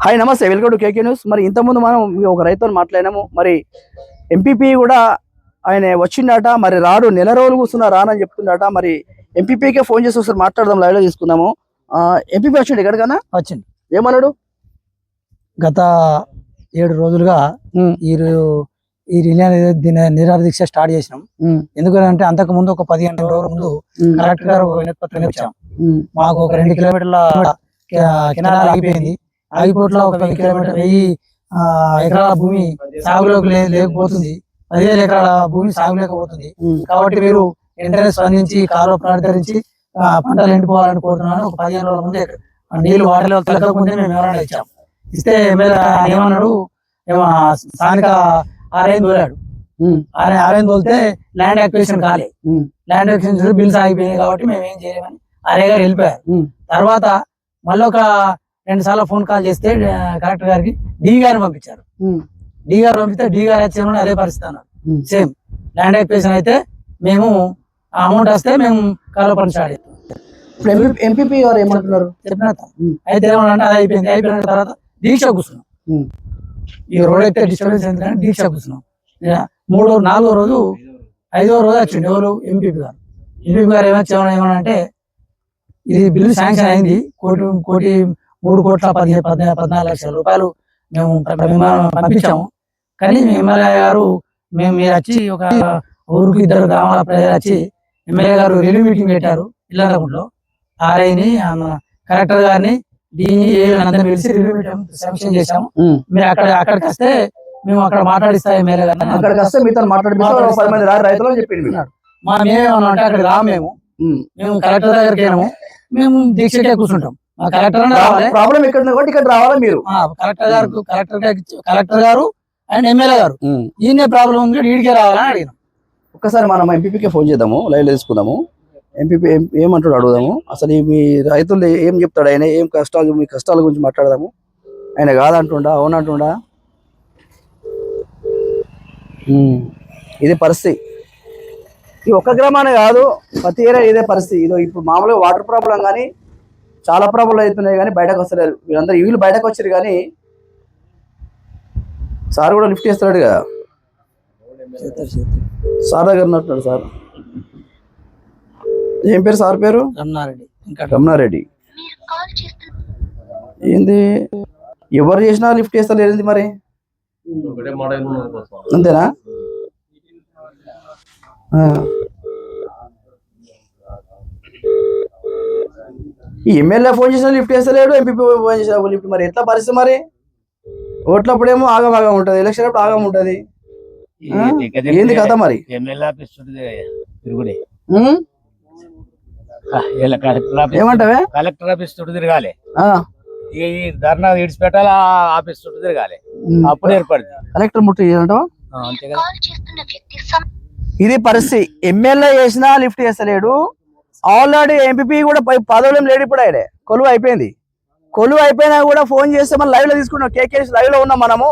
Hi నమస్తే, welcome to KK news. మరి ఇంతకుముందు మనం ఒక రైతుతో మాట్లాడినాము. మరి ఎంపీపీ కూడా ఆయన వచ్చిండట, మరి రాడు, నెల రోజులు కూర్చున్నా రానని చెప్తుండట. మరి ఎంపీపీకే ఫోన్ చేసి ఒకసారి మాట్లాడదాం, లైవ్ లో తీసుకుందాము. ఎంపీపీ వచ్చిండు ఎక్కడికన్నా? వచ్చింది. ఏమన్నాడు? గత 7 రోజులుగా ఈ నిరాహార దీక్ష స్టార్ట్ చేసినాం. ఎందుకంటే అంతకు ముందు ఒక 15 రోజుల ముందు కలెక్టర్ గారు వినతిపత్రం ఇచ్చాం. మాకు ఒక 2 కిలోమీటర్ల కెనాల్ ఆగిపోయింది. ఆగిపోట్ల ఒక 1000 కిలోమీటర్ 1000 ఎకరాల భూమి సాగులోకి లేకపోతుంది. 10,000 ఎకరాల భూమి సాగు లేకపోతుంది. కాబట్టి మీరు వెంటనే స్పందించి కాలువ ప్రార్థరించి పంటలు ఎండిపోవాలని కోరుతున్నాను. ఒక 15 రోజుల ముందే నీళ్లు వాటర్లో తగ్గకముందే మేము వివరణ ఇచ్చాం. ఇస్తే ఎమ్మెల్యే ఏమన్నాడు, స్థానిక ఆర్ఐని తోలాడు. ఆర్ఐని తోలితే ల్యాండ్ యాక్విజిషన్ కాలే. ల్యాండ్ యాక్విజిషన్ బిల్స్ ఆగిపోయినాయి కాబట్టి మేము ఏం చేయలేమని ఆర్ఐ గారు వెళ్ళిపోయారు. తర్వాత మళ్ళీ ఒక 2 సార్లు ఫోన్ కాల్ చేస్తే కలెక్టర్ గారికి డి గారిని పంపించారు. డి గారు పంపిస్తే డి గారు వచ్చే అదే పరిస్థితి అన్నారు. సేమ్ ల్యాండ్ యాక్విజిషన్ అయితే మేము అమౌంట్ వస్తే మేము కాలువ పని స్టార్ట్ చేస్తాం. ఎంపీపీ గారు ఏమంటున్నారు చెప్పిన అయితే ఏమన్నా అది అయిపోయింది. అయిపోయిన తర్వాత దీక్ష కూర్చున్నాం. ఈ రోడ్ అయితే డిస్టర్బెన్స్ ఎందుకంటే దీక్ష కూర్చున్నాం. 4వ రోజు 5వ రోజు వచ్చింది. ఎవరు? ఎంపీపీ గారు. ఎంపీపీ గారు ఏమన్నా ఇది బిల్లు శాంక్షన్ అయింది. 3,14,14 రూపాయలు మేము పంపించాము. కానీ ఎమ్మెల్యే గారు మీరు వచ్చి ఒక ఊరికి 2 గ్రామాల ప్రజలు వచ్చి ఎమ్మెల్యే గారు రివ్యూ మీటింగ్ పెట్టారు. ఇళ్ళకుంట్లో ఆర్ఐని, కలెక్టర్ గారిని, డిఈ అందరినీ పిలిచి రివ్యూ మీటింగ్ శాంక్షన్ చేశాము. మీరు అక్కడికి వస్తే మేము అక్కడ మాట్లాడిస్తాం. ఎమ్మెల్యే గారిని అక్కడికి వస్తే మీతో మాట్లాడిపోయినాడు. మేమేమన్నా అంటే అక్కడికి రాము. మేము కలెక్టర్ దగ్గరికి వెళ్ళాము. మేము దీక్షకే కూర్చుంటాం. కలెక్టర్ ప్రాబ్లం ఇక్కడ రావాలా మీరు? కలెక్టర్ గారు అండ్ ఎమ్మెల్యే గారు ఈయనే ప్రాబ్లం ఉంది, ఈడికే రావాలని అడిగినాం. ఒక్కసారి మనం ఎంపీపీకే ఫోన్ చేద్దాము, లైవ్ తీసుకుందాము. ఎంపీపీ ఏమంటాడు అడుగుదాము. అసలు మీ రైతులు ఏం చెప్తాడు, ఆయన ఏం కష్టాలు, మీ కష్టాల గురించి మాట్లాడదాము. ఆయన కాదంటుండా అవునంటుండా? ఇది పరిస్థితి. ఈ ఒక్క గ్రామానే కాదు, ప్రతి ఏరియా ఇదే పరిస్థితి. ఇది ఇప్పుడు మామూలుగా వాటర్ ప్రాబ్లం కానీ చాలా ప్రాబ్లం అవుతున్నాయి, కానీ బయటకు వస్తలేరు. వీళ్ళు బయటకు వచ్చారు, కానీ సార్ కూడా లిఫ్ట్ చేస్తున్నాడు కదా. సార్ దగ్గర ఉన్నట్టున్నాడు సార్. ఏం పేరు సార్ పేరు? రమణారెడ్డి. ఏంది ఎవరు చేసినా లిఫ్ట్ చేస్తలేదు మరి? అంతేనా? ఈ ఎమ్మెల్యే ఫోన్ చేసినా లిఫ్ట్ చేస్తలేడు, ఎంపీపీ ఫోన్ చేసినా లిఫ్ట్. మరి ఎట్లా పరిస్థితి మరి? ఓట్లప్పుడేమో ఆగం ఉంటుంది, ఎలక్షన్ అప్పుడు ఆగం ఉంటుంది. ఏంది కథ మరి? ఏమంటావే? కలెక్టర్ ఆఫీస్ చుట్టూ తిరగాలి, ఈ ధర్నా విడిచిపెట్టాలి, ఆఫీస్ చుట్టూ తిరగాలి, అప్పుడు ఏర్పడింది. కలెక్టర్ ముట్టి ఇది పరిస్థితి. ఎమ్మెల్యే చేసినా లిఫ్ట్ చేస్తలేడు. ఆల్రెడీ ఎంపీపీ కూడా పదవులేం లేడు. ఇప్పుడు ఆయన కొలువు అయిపోయింది. కొలువు అయిపోయినా కూడా ఫోన్ చేస్తే మనం లైవ్ లో తీసుకున్నాం. కేకే లైవ్ లో ఉన్నాం. మనము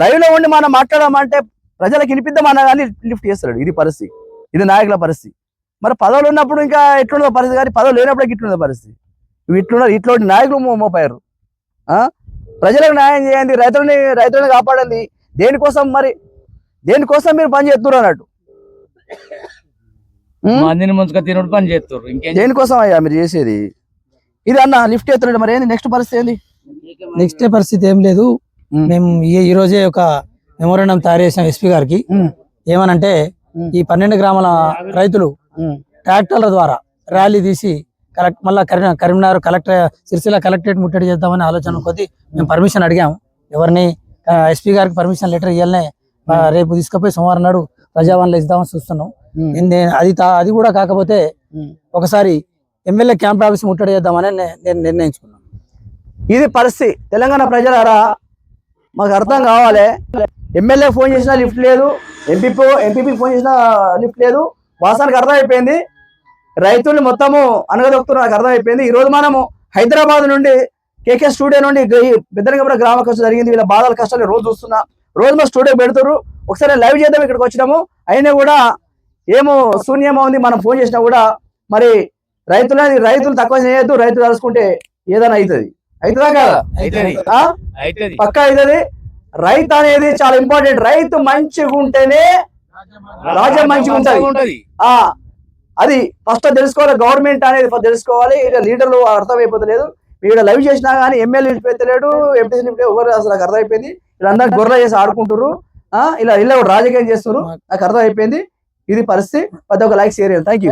లైవ్ లో ఉండి మనం మాట్లాడమంటే ప్రజలకు వినిపిద్దామన్నా కానీ లిఫ్ట్ చేస్తాడు. ఇది పరిస్థితి. ఇది నాయకుల పరిస్థితి. మరి పదవులు ఉన్నప్పుడు ఇంకా ఎట్లుందో పరిస్థితి, కానీ పదవులు లేనప్పుడు ఇట్లుందో పరిస్థితి. ఇట్లాంటి నాయకులు మోపారు. ప్రజలకు న్యాయం చేయండి, రైతులని కాపాడండి. దేనికోసం మరి? దేనికోసం మీరు పని చేస్తున్నారు అన్నట్టు? మందిని ముంచుగా తినడు పని చేస్తారు. దేనికోసం అయ్యా మీరు చేసేది? ఇది అన్న లిఫ్ట్ చేస్తున్నాడు. మరి ఏంది నెక్స్ట్ పరిస్థితి? ఏంది నెక్స్ట్ పరిస్థితి? ఏం లేదు. మేము ఈ రోజే ఒక మెమోరాండం తయారు చేసాం ఎస్పీ గారికి. ఏమనంటే ఈ 12 గ్రామాల రైతులు ట్రాక్టర్ల ద్వారా ర్యాలీ తీసి మళ్ళా కరీంనగర్ సిరిసిల్ల కలెక్టరేట్ ముట్టడి చేద్దామని ఆలోచన కొద్ది మేము పర్మిషన్ అడిగాము. ఎవరిని? ఎస్పీ గారికి పర్మిషన్ లెటర్ ఇవ్వాలనే. రేపు తీసుకుపోయి సోమవారం నాడు ప్రజావాణిలో ఇద్దామని చూస్తున్నాం. అది కూడా కాకపోతే ఒకసారి ఎమ్మెల్యే క్యాంప్ ఆఫీస్ ముట్టడి చేద్దామని నేను నిర్ణయించుకున్నాను. ఇది పరిస్థితి. తెలంగాణ ప్రజలారా మాకు అర్థం కావాలి. ఎమ్మెల్యే ఫోన్ చేసినా లిఫ్ట్ లేదు, ఎంపీపీ ఫోన్ చేసినా లిఫ్ట్ లేదు. వాస్తవానికి అర్థమైపోయింది. రైతుల్ని మొత్తము అనగదొక్కుతున్న నాకు అర్థమైపోయింది. ఈ రోజు మనము హైదరాబాద్ నుండి కేకే స్టూడియో నుండి పెద్దనగపూడ గ్రామ ఖర్చు జరిగింది. వీళ్ళ బాధల కష్టాలు రోజు చూస్తున్నా. రోజు మా స్టూడియో పెడుతున్నారు. ఒకసారి లైవ్ చేద్దాం ఇక్కడికి వచ్చినాము. అయినా కూడా ఏమో శూన్యమో ఉంది. మనం ఫోన్ చేసినా కూడా మరి రైతులు తక్కువ చేయొద్దు, రైతులు తలుసుకుంటే ఏదైనా అవుతుంది. అవుతుందా కదా అయితది ఆ? అయితది పక్కా అవుతుంది. రైతు అనేది చాలా ఇంపార్టెంట్. రైతు మంచిగా ఉంటేనే రాజ్యం మంచిగా ఉంటది. ఉంటది ఆ అది ఫస్ట్ తెలుసుకోవాలి. గవర్నమెంట్ అనేది first తెలుసుకోవాలి. ఇక లీడర్లు అర్థమైపోతలేదు. ఇక్కడ లైవ్ చేసినా కానీ ఎమ్మెల్యే పెట్టలేడు, ఎంపీ ఎవరు అసలు నాకు అర్థమైపోయింది. వీళ్ళందరూ గొర్రెలు చేసి ఆడుకుంటారు. ఇలా రాజకీయం చేస్తున్నారు. నాకు అర్థమైపోయింది ఇది పరిస్థితి. ప్రతి ఒక్క లైక్ షేర్ చేయాలి. Thank you.